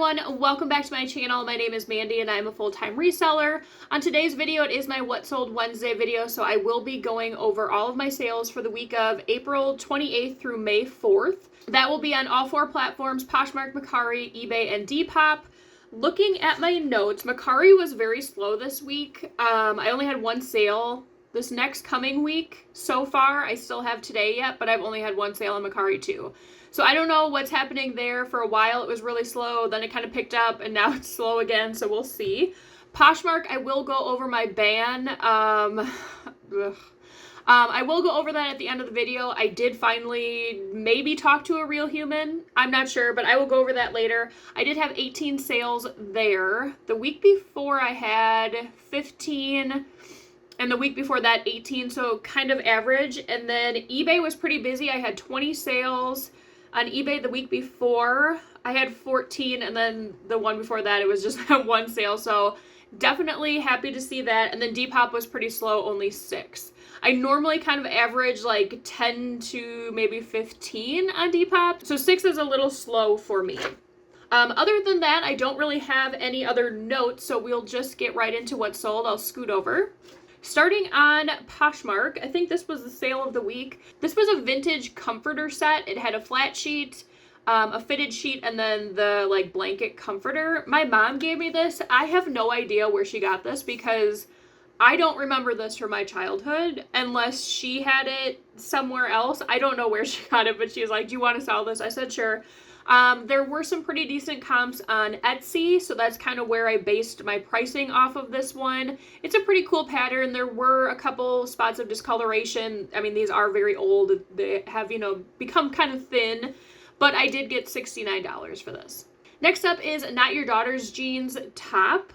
everyone, welcome back to my channel. My name is Mandy and I'm a full-time reseller. On today's video, it is my What Sold Wednesday video, so I will be going over all of my sales for the week of April 28th through May 4th. That will be on all four platforms: Poshmark, Mercari, eBay, and Depop. Looking at my notes, Mercari was very slow this week. I only had one sale this next coming week so far. I still have today yet, but I've only had one sale on Mercari too. So I don't know what's happening there. For a while it was really slow, then it kind of picked up, and now it's slow again, so we'll see. Poshmark, I will go over my ban. I will go over that at the end of the video. I did finally maybe talk to a real human. I'm not sure, but I will go over that later. I did have 18 sales there. The week before I had 15, and the week before that 18, so kind of average. And then eBay was pretty busy. I had 20 sales on eBay the week before. I had 14, and then the one before that it was just one sale, so definitely happy to see that. And then Depop was pretty slow, only 6. I normally kind of average like 10 to maybe 15 on Depop, so 6 is a little slow for me. Other than that, I don't really have any other notes, so we'll just get right into what sold. I'll scoot over. Starting on Poshmark, I think this was the sale of the week. This was a vintage comforter set. It had a flat sheet, a fitted sheet, and then the like blanket comforter. My mom gave me this. I have no idea where she got this because I don't remember this from my childhood unless she had it somewhere else. I don't know where she got it, but she was like, "Do you want to sell this?" I said, "Sure." There were some pretty decent comps on Etsy, so that's kind of where I based my pricing off of this one. It's a pretty cool pattern. There were a couple spots of discoloration. I mean, these are very old. They have, become kind of thin, but I did get $69 for this. Next up is Not Your Daughter's Jeans top.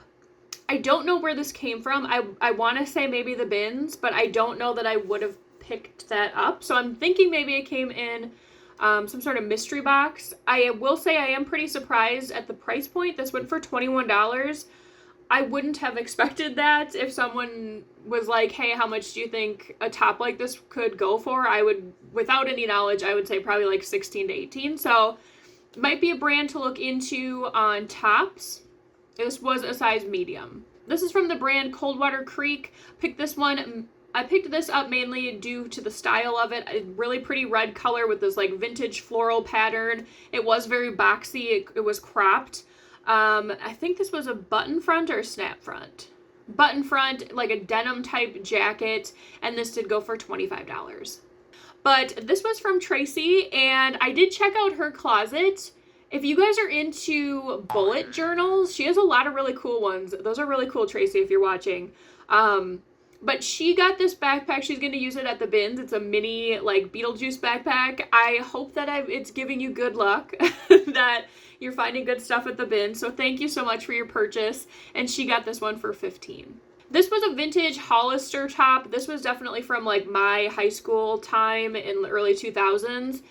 I don't know where this came from. I want to say maybe the bins, but I don't know that I would have picked that up. So I'm thinking maybe it came in some sort of mystery box. I will say I am pretty surprised at the price point. This went for $21. I wouldn't have expected that. If someone was like, "Hey, how much do you think a top like this could go for?" I would, without any knowledge, I would say probably like 16 to 18. So it might be a brand to look into on tops. This was a size medium. This is from the brand Coldwater Creek. I picked this up mainly due to the style of it. A really pretty red color with this like vintage floral pattern. It was very boxy. It was cropped. I think this was a button front or a snap front. Button front, like a denim type jacket, and this did go for $25. But this was from Tracy, and I did check out her closet. If you guys are into bullet journals, she has a lot of really cool ones. Those are really cool, Tracy, if you're watching. But she got this backpack. She's going to use it at the bins. It's a mini, like, Beetlejuice backpack. I hope that it's giving you good luck, that you're finding good stuff at the bin. So thank you so much for your purchase. And she got this one for $15. This was a vintage Hollister top. This was definitely from, like, my high school time in the early 2000s.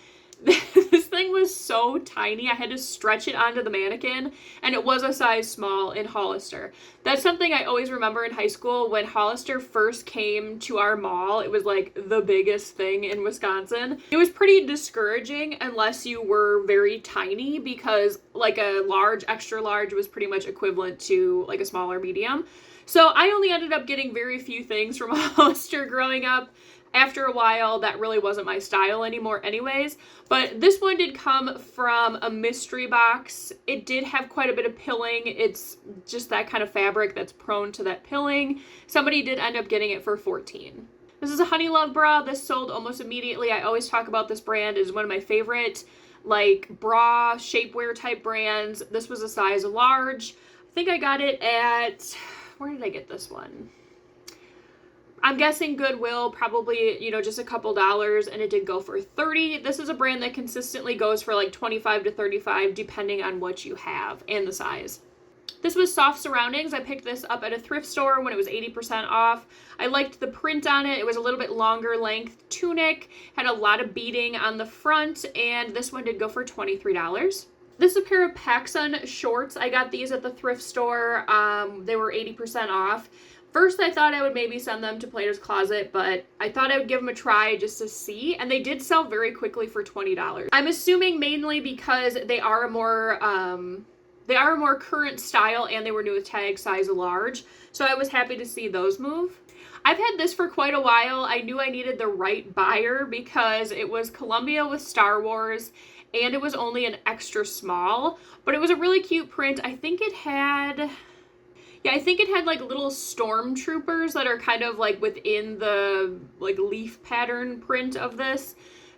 This thing was so tiny. I had to stretch it onto the mannequin, and it was a size small in Hollister. That's something I always remember in high school. When Hollister first came to our mall, it was like the biggest thing in Wisconsin. It was pretty discouraging unless you were very tiny, because like a large, extra large was pretty much equivalent to like a smaller medium. So I only ended up getting very few things from Hollister growing up. After a while, that really wasn't my style anymore anyways. But this one did come from a mystery box. It did have quite a bit of pilling. It's just that kind of fabric that's prone to that pilling. Somebody did end up getting it for $14. This is a Honey Love bra. This sold almost immediately. I always talk about this brand. It's one of my favorite, like, bra shapewear type brands. This was a size large. I think I got it at, where did I get this one? I'm guessing Goodwill, probably, just a couple dollars, and it did go for $30. This is a brand that consistently goes for like $25 to $35 depending on what you have and the size. This was Soft Surroundings. I picked this up at a thrift store when it was 80% off. I liked the print on it. It was a little bit longer length tunic, had a lot of beading on the front, and this one did go for $23. This is a pair of PacSun shorts. I got these at the thrift store. They were 80% off. First, I thought I would maybe send them to Plato's Closet, but I thought I would give them a try just to see, and they did sell very quickly for $20. I'm assuming mainly because they are a more They are a more current style, and they were new with tag, size large. So I was happy to see those move. I've had this for quite a while. I knew I needed the right buyer because it was Columbia with Star Wars, and it was only an extra small, but it was a really cute print. I think it had like little stormtroopers that are kind of like within the like leaf pattern print of this.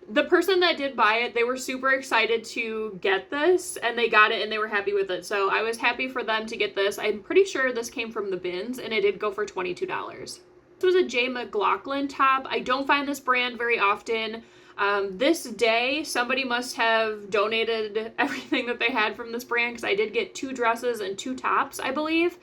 The person that did buy it, they were super excited to get this, and they got it and they were happy with it. So I was happy for them to get this. I'm pretty sure this came from the bins, and it did go for $22. This was a J. McLaughlin top. I don't find this brand very often. This day, somebody must have donated everything that they had from this brand, because I did get 2 dresses and 2 tops, I believe.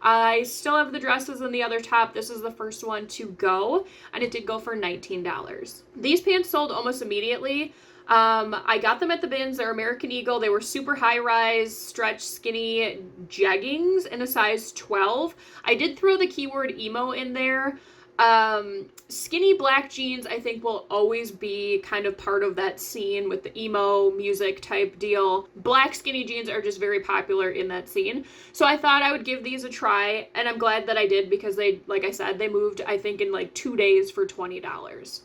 I still have the dresses and the other top. This is the first one to go, and it did go for $19. These pants sold almost immediately. I got them at the bins. They're American Eagle. They were super high-rise, stretch, skinny jeggings in a size 12. I did throw the keyword emo in there. Skinny black jeans, I think, will always be kind of part of that scene with the emo music type deal. Black skinny jeans are just very popular in that scene. So I thought I would give these a try, and I'm glad that I did, because they, like I said, they moved, I think, in like 2 days for $20.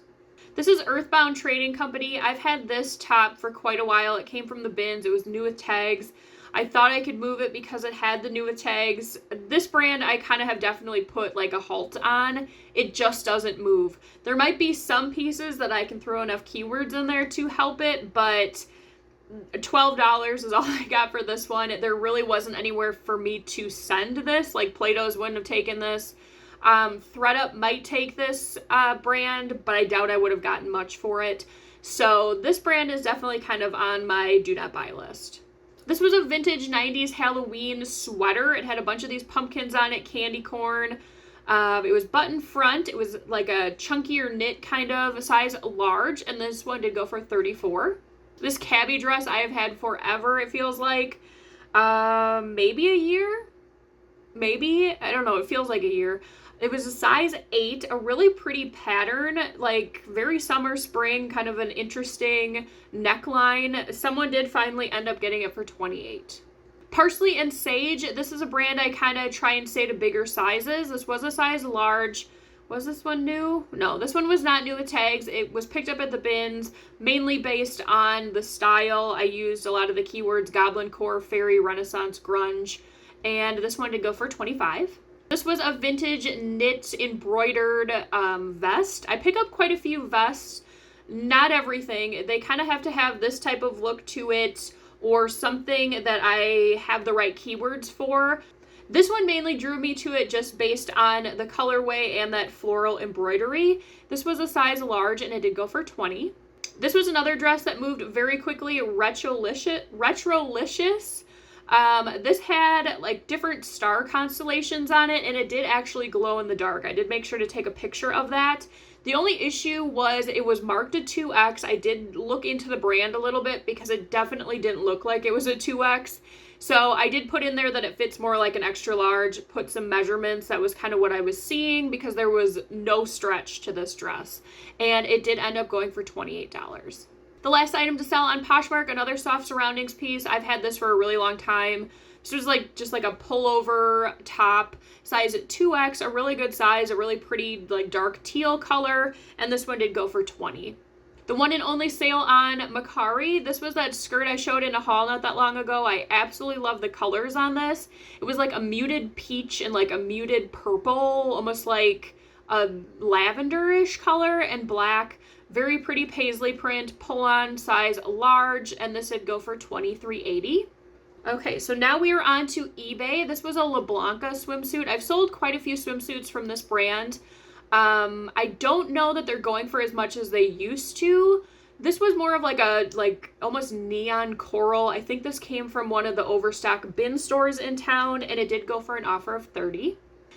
This is Earthbound Trading Company. I've had this top for quite a while. It came from the bins. It was new with tags. I thought I could move it because it had the new with tags. This brand I kind of have definitely put like a halt on. It just doesn't move. There might be some pieces that I can throw enough keywords in there to help it, but $12 is all I got for this one. There really wasn't anywhere for me to send this. Like Plato's wouldn't have taken this. ThreadUp might take this brand, but I doubt I would have gotten much for it. So this brand is definitely kind of on my do not buy list. This was a vintage 90s Halloween sweater. It had a bunch of these pumpkins on it, candy corn. It was button front. It was like a chunkier knit kind of, a size large, and this one did go for $34. This cabbie dress I have had forever, it feels like. Maybe a year? Maybe? I don't know. It feels like a year. It was a size 8, a really pretty pattern, like very summer, spring, kind of an interesting neckline. Someone did finally end up getting it for $28. Parsley and Sage, this is a brand I kind of try and stay to bigger sizes. This was a size large. Was this one new? No, this one was not new with tags. It was picked up at the bins, mainly based on the style. I used a lot of the keywords Goblin Core, Fairy, Renaissance, Grunge, and this one did go for $25. This was a vintage knit embroidered vest. I pick up quite a few vests, not everything. They kind of have to have this type of look to it, or something that I have the right keywords for. This one mainly drew me to it just based on the colorway and that floral embroidery. This was a size large, and it did go for $20. This was another dress that moved very quickly, Retrolicious. This had like different star constellations on it, and it did actually glow in the dark. I did make sure to take a picture of that. The only issue was it was marked a 2X. I did look into the brand a little bit because it definitely didn't look like it was a 2X. So I did put in there that it fits more like an extra large, put some measurements. That was kind of what I was seeing, because there was no stretch to this dress. And it did end up going for $28. The last item to sell on Poshmark, another soft surroundings piece. I've had this for a really long time. This was like just like a pullover top, size 2X, a really good size, a really pretty like dark teal color, and this one did go for $20. The one and only sale on Mercari, this was that skirt I showed in a haul not that long ago. I absolutely love the colors on this. It was like a muted peach and like a muted purple, almost like a lavenderish color, and black. Very pretty paisley print, pull-on, size large, and this would go for $23.80. Okay, so now we are on to eBay. This was a La Blanca swimsuit. I've sold quite a few swimsuits from this brand. I don't know that they're going for as much as they used to. This was more of like a almost neon coral. I think this came from one of the Overstock bin stores in town, and it did go for an offer of $30.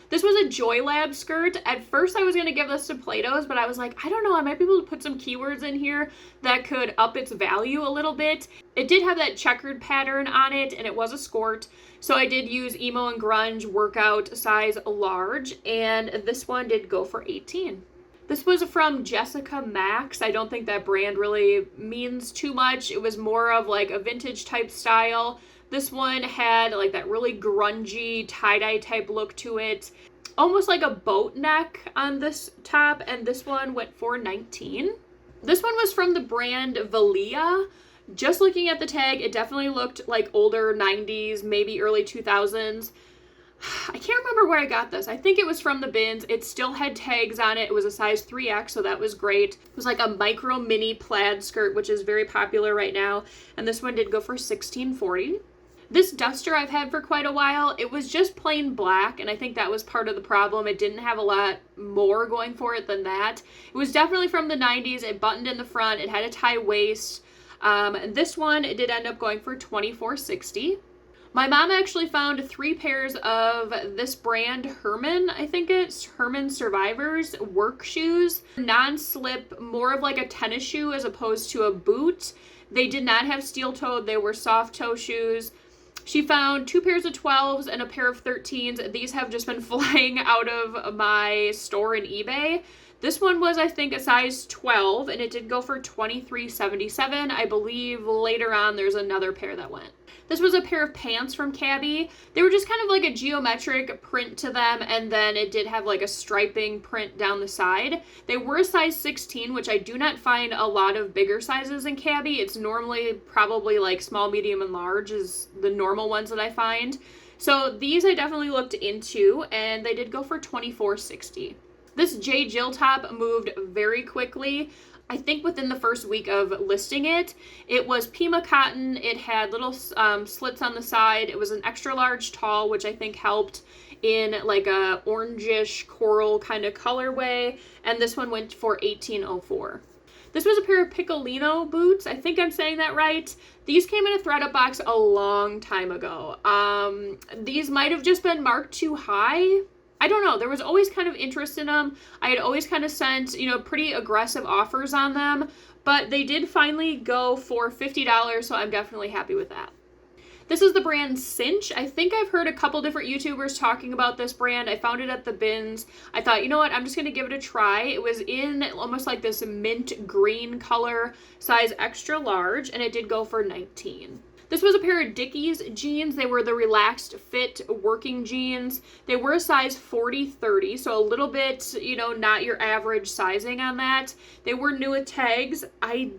This was a JoyLab skirt. At first I was going to give this to Plato's, but I was like, I don't know, I might be able to put some keywords in here that could up its value a little bit. It did have that checkered pattern on it, and it was a skirt. So I did use emo and grunge workout size large, and this one did go for $18. This was from Jessica Max. I don't think that brand really means too much. It was more of like a vintage type style. This one had like that really grungy tie-dye type look to it. Almost like a boat neck on this top, and this one went for $19. This one was from the brand Valia. Just looking at the tag, it definitely looked like older 90s, maybe early 2000s. I can't remember where I got this. I think it was from the bins. It still had tags on it. It was a size 3X, so that was great. It was like a micro mini plaid skirt, which is very popular right now. And this one did go for $16.40. This duster I've had for quite a while. It was just plain black, and I think that was part of the problem. It didn't have a lot more going for it than that. It was definitely from the 90s. It buttoned in the front. It had a tie waist. And this one, it did end up going for $24.60. My mom actually found 3 pairs of this brand, Herman, I think it's Herman Survivors work shoes. Non-slip, more of like a tennis shoe as opposed to a boot. They did not have steel-toed, they were soft toe shoes. She found 2 pairs of 12s and a pair of 13s. These have just been flying out of my store in eBay. This one was, I think, a size 12, and it did go for $23.77. I believe later on there's another pair that went. This was a pair of pants from Cabby. They were just kind of like a geometric print to them, and then it did have like a striping print down the side. They were a size 16, which I do not find a lot of bigger sizes in Cabby. It's normally probably like small, medium, and large is the normal ones that I find. So these I definitely looked into, and they did go for $24.60. This J. Jill top moved very quickly. I think within the first week of listing it. It was Pima cotton. It had little slits on the side. It was an extra large tall, which I think helped in like a orangish coral kind of colorway. And this one went for $18.04. This was a pair of Piccolino boots. I think I'm saying that right. These came in a ThredUp box a long time ago. These might have just been marked too high. I don't know. There was always kind of interest in them. I had always kind of sent, pretty aggressive offers on them, but they did finally go for $50, so I'm definitely happy with that. This is the brand Cinch. I think I've heard a couple different YouTubers talking about this brand. I found it at the bins. I thought, you know what, I'm just going to give it a try. It was in almost like this mint green color, size extra large, and it did go for $19. This was a pair of Dickies jeans. They were the relaxed fit working jeans. They were a size 40-30, so a little bit, not your average sizing on that. They were new with tags. I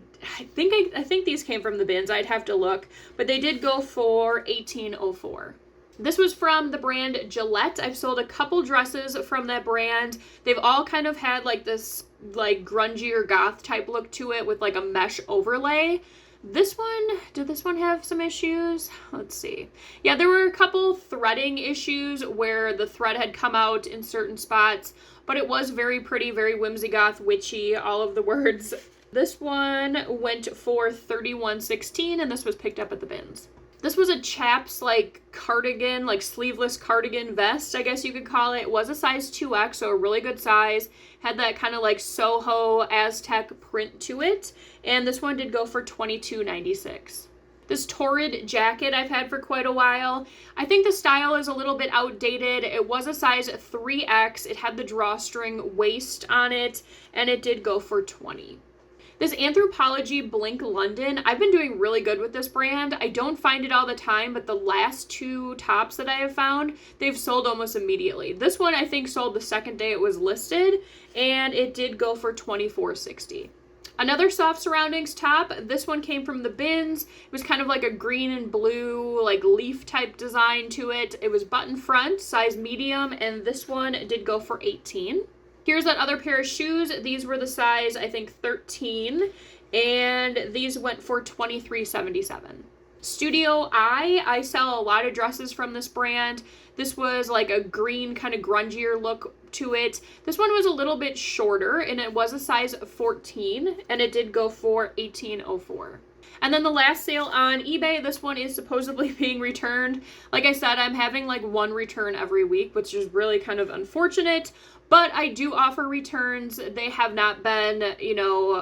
think these came from the bins. I'd have to look, but they did go for $18.04. This was from the brand Gillette. I've sold a couple dresses from that brand. They've all kind of had like this like grungy or goth type look to it with like a mesh overlay. Did this one have some issues? Let's see. Yeah, there were a couple threading issues where the thread had come out in certain spots, but it was very pretty, very whimsy goth, witchy, all of the words. This one went for $31.16, and this was picked up at the bins. This was a chaps like cardigan, like sleeveless cardigan vest, I guess you could call it. It was a size 2X, so a really good size. Had that kind of like Soho Aztec print to it. And this one did go for $22.96. This Torrid jacket I've had for quite a while. I think the style is a little bit outdated. It was a size 3X. It had the drawstring waist on it, and it did go for $20. This Anthropologie Blink London, I've been doing really good with this brand. I don't find it all the time, but the last 2 tops that I have found, they've sold almost immediately. This one I think sold the second day it was listed, and it did go for $24.60. Another soft surroundings top, this one came from the bins. It was kind of like a green and blue, like leaf type design to it. It was button front, size medium, and this one did go for $18. Here's that other pair of shoes. These were the size, I think, 13, and these went for $23.77. Studio I sell a lot of dresses from this brand. This was like a green kind of grungier look to it. This one was a little bit shorter, and it was a size 14, and it did go for $18.04. And then the last sale on eBay, this one is supposedly being returned. Like I said, I'm having like 1 return every week, which is really kind of unfortunate. But I do offer returns. They have not been,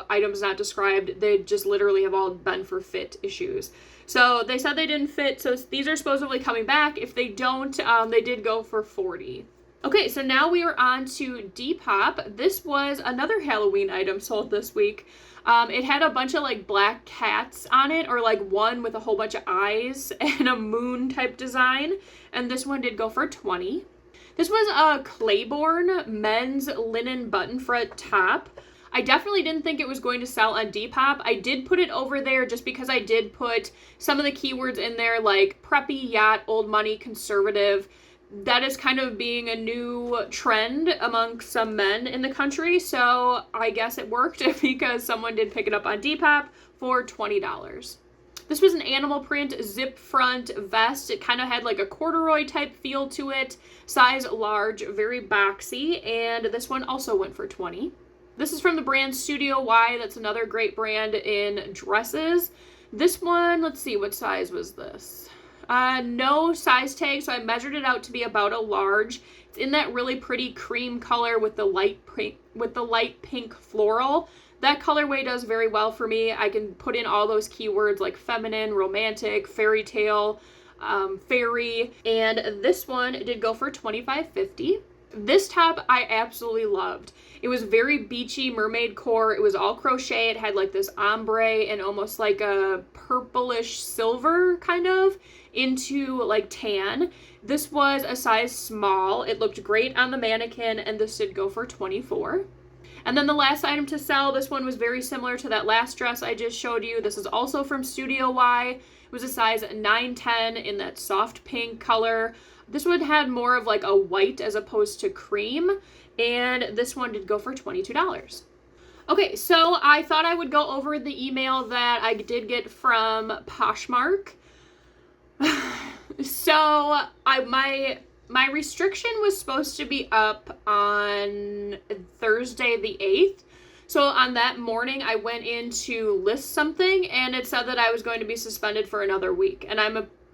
items not described. They just literally have all been for fit issues. So they said they didn't fit, so these are supposedly coming back. If they don't, they did go for $40. Okay, so now we are on to Depop. This was another Halloween item sold this week. It had a bunch of like black cats on it, or like one with a whole bunch of eyes and a moon type design. And this one did go for $20. This was a Claiborne men's linen button front top. I definitely didn't think it was going to sell on Depop. I did put it over there just because I did put some of the keywords in there like preppy, yacht, old money, conservative. That is kind of being a new trend among some men in the country. So I guess it worked because someone did pick it up on Depop for $20. This was an animal print zip front vest. It kind of had like a corduroy type feel to it. Size large, very boxy. And this one also went for $20. This is from the brand Studio Y. That's another great brand in dresses. This one, let's see, what size was this? No size tag, so I measured it out to be about a large. It's in that really pretty cream color with the light pink floral. That colorway does very well for me. I can put in all those keywords like feminine, romantic, fairy tale, fairy, and this one did go for $25.50. This top I absolutely loved. It was very beachy mermaid core. It was all crochet. It had like this ombre and almost like a purplish silver kind of into like tan. This was a size small. It looked great on the mannequin, and this did go for $24. And then the last item to sell, this one was very similar to that last dress I just showed you. This is also from Studio Y. It was a size 9-10 in that soft pink color. This one had more of like a white as opposed to cream, and this one did go for $22. Okay, so I thought I would go over the email that I did get from Poshmark. So my restriction was supposed to be up on Thursday the 8th. So on that morning, I went in to list something, and it said that I was going to be suspended for another week. And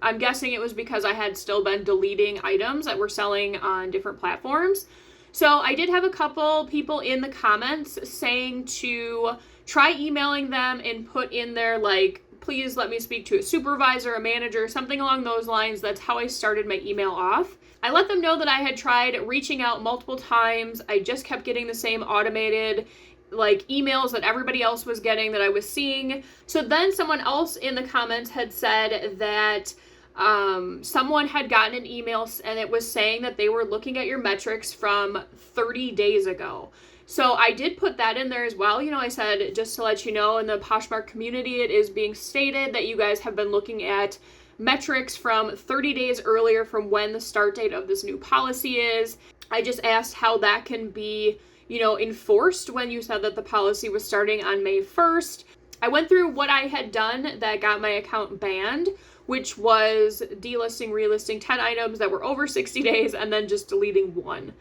I'm guessing it was because I had still been deleting items that were selling on different platforms. So I did have a couple people in the comments saying to try emailing them and put in there like, please let me speak to a supervisor, a manager, something along those lines. That's how I started my email off. I let them know that I had tried reaching out multiple times. I just kept getting the same automated like emails that everybody else was getting, that I was seeing. So then someone else in the comments had said that someone had gotten an email and it was saying that they were looking at your metrics from 30 days ago. So I did put that in there as well. You know, I said, just to let you know, in the Poshmark community, it is being stated that you guys have been looking at metrics from 30 days earlier from when the start date of this new policy is. I just asked how that can be, you know, enforced when you said that the policy was starting on May 1st. I went through what I had done that got my account banned, which was delisting, relisting 10 items that were over 60 days and then just deleting one.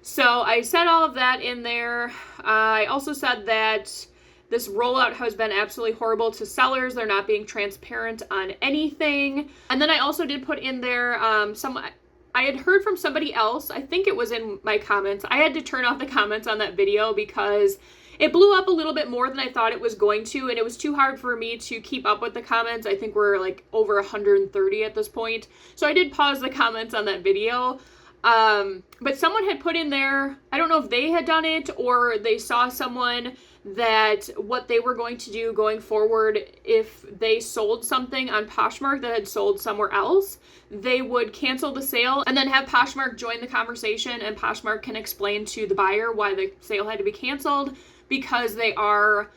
So I said all of that in there. I also said that this rollout has been absolutely horrible to sellers. They're not being transparent on anything. And then I also did put in there I had heard from somebody else. I think it was in my comments. I had to turn off the comments on that video because it blew up a little bit more than I thought it was going to, and it was too hard for me to keep up with the comments. I think we're like over 130 at this point. So I did pause the comments on that video. But someone had put in there, I don't know if they had done it or they saw someone that what they were going to do going forward, if they sold something on Poshmark that had sold somewhere else, they would cancel the sale and then have Poshmark join the conversation, and Poshmark can explain to the buyer why the sale had to be canceled, because they are,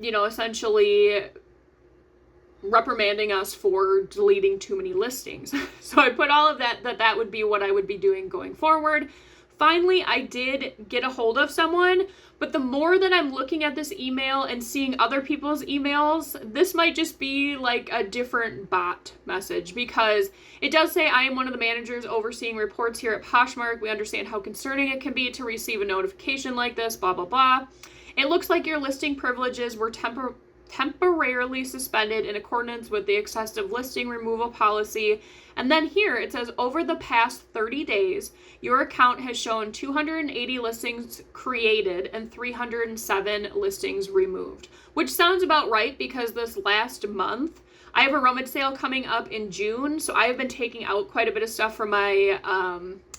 you know, essentially reprimanding us for deleting too many listings. So I put all of that would be what I would be doing going forward. Finally, I did get a hold of someone, but the more that I'm looking at this email and seeing other people's emails, this might just be like a different bot message, because it does say, I am one of the managers overseeing reports here at Poshmark. We understand how concerning it can be to receive a notification like this, blah, blah, blah. It looks like your listing privileges were temporarily suspended in accordance with the excessive listing removal policy. And then here it says, over the past 30 days, your account has shown 280 listings created and 307 listings removed, which sounds about right, because this last month I have a rummage sale coming up in June. So I have been taking out quite a bit of stuff from my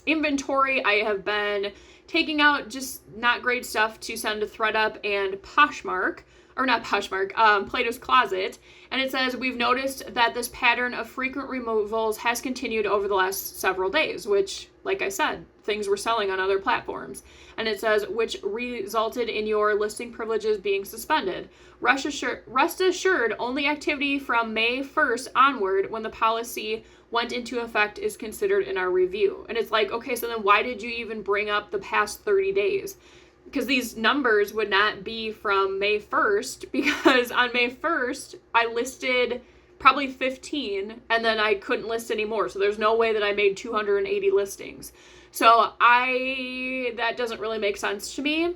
inventory. I have been taking out just not great stuff to send to ThredUp and Poshmark. or not Poshmark, Plato's Closet, and it says, we've noticed that this pattern of frequent removals has continued over the last several days, which, like I said, things were selling on other platforms. And it says, which resulted in your listing privileges being suspended. Rest assured, only activity from May 1st onward, when the policy went into effect, is considered in our review. And it's like, okay, so then why did you even bring up the past 30 days? Because these numbers would not be from May 1st, because on May 1st, I listed probably 15, and then I couldn't list anymore. So there's no way that I made 280 listings. So that doesn't really make sense to me.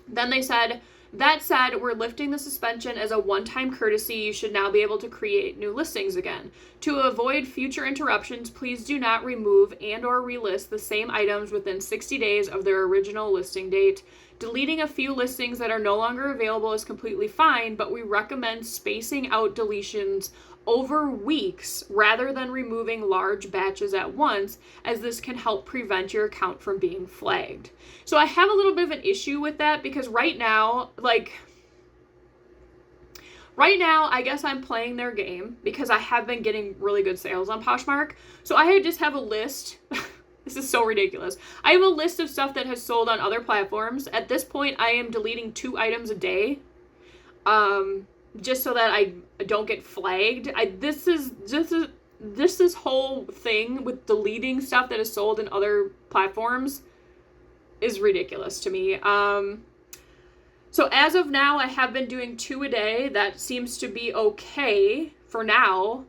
Then they said, that said, we're lifting the suspension as a one-time courtesy. You should now be able to create new listings again. To avoid future interruptions, please do not remove and or relist the same items within 60 days of their original listing date. Deleting a few listings that are no longer available is completely fine, but we recommend spacing out deletions over weeks rather than removing large batches at once, as this can help prevent your account from being flagged. So I have a little bit of an issue with that, because right now, I guess I'm playing their game because I have been getting really good sales on Poshmark. So I just have a list. This is so ridiculous. I have a list of stuff that has sold on other platforms. At this point, I am deleting 2 items a day. Just so that I don't get flagged. This whole thing with deleting stuff that is sold in other platforms is ridiculous to me. So as of now, I have been doing 2 a day. That seems to be okay for now.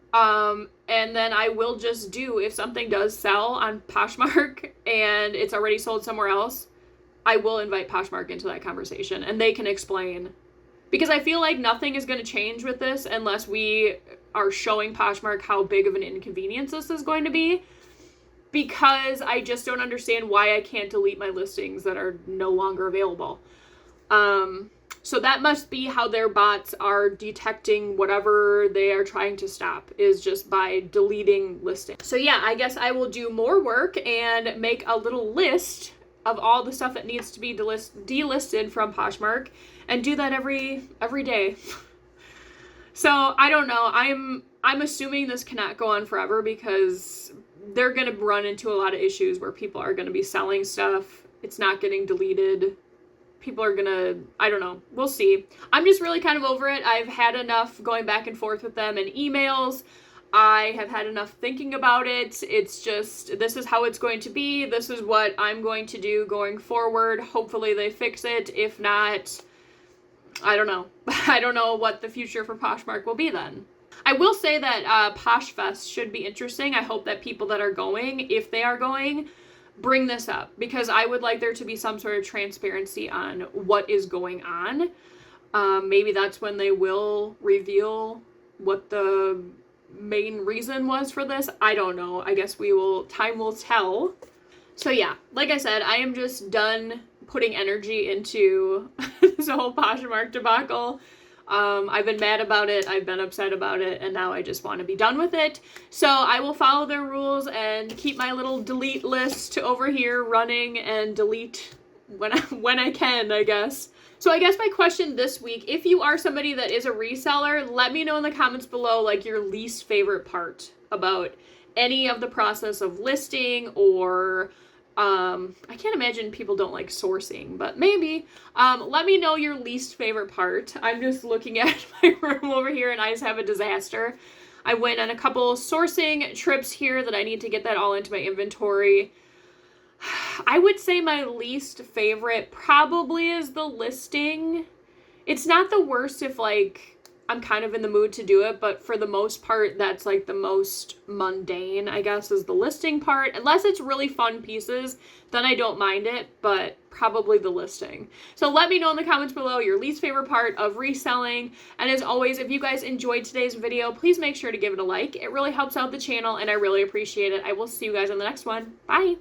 And then I will just do, if something does sell on Poshmark and it's already sold somewhere else, I will invite Poshmark into that conversation and they can explain. Because I feel like nothing is going to change with this unless we are showing Poshmark how big of an inconvenience this is going to be. Because I just don't understand why I can't delete my listings that are no longer available. So that must be how their bots are detecting whatever they are trying to stop, is just by deleting listings. So yeah, I guess I will do more work and make a little list of all the stuff that needs to be delisted from Poshmark, and do that every day. So I don't know. I'm assuming this cannot go on forever, because they're going to run into a lot of issues where people are going to be selling stuff. It's not getting deleted. People are going to, I don't know. We'll see. I'm just really kind of over it. I've had enough going back and forth with them in emails. I have had enough thinking about it. It's just, this is how it's going to be. This is what I'm going to do going forward. Hopefully they fix it. If not, I don't know. I don't know what the future for Poshmark will be then. I will say that Posh Fest should be interesting. I hope that people that are going, if they are going, bring this up, because I would like there to be some sort of transparency on what is going on. Maybe that's when they will reveal what the main reason was for this. I don't know. I guess time will tell. So yeah, like I said, I am just done putting energy into this whole Poshmark debacle. I've been mad about it, I've been upset about it, and now I just want to be done with it. So I will follow their rules and keep my little delete list over here running and delete when I can, I guess. So I guess my question this week, if you are somebody that is a reseller, let me know in the comments below, like, your least favorite part about any of the process of listing, or I can't imagine people don't like sourcing, but maybe. Let me know your least favorite part. I'm just looking at my room over here and I just have a disaster. I went on a couple sourcing trips here that I need to get that all into my inventory. I would say my least favorite probably is the listing. It's not the worst if, like, I'm kind of in the mood to do it, but for the most part, that's like the most mundane, I guess, is the listing part. Unless it's really fun pieces, then I don't mind it, but probably the listing. So let me know in the comments below your least favorite part of reselling. And as always, if you guys enjoyed today's video, please make sure to give it a like. It really helps out the channel and I really appreciate it. I will see you guys on the next one. Bye!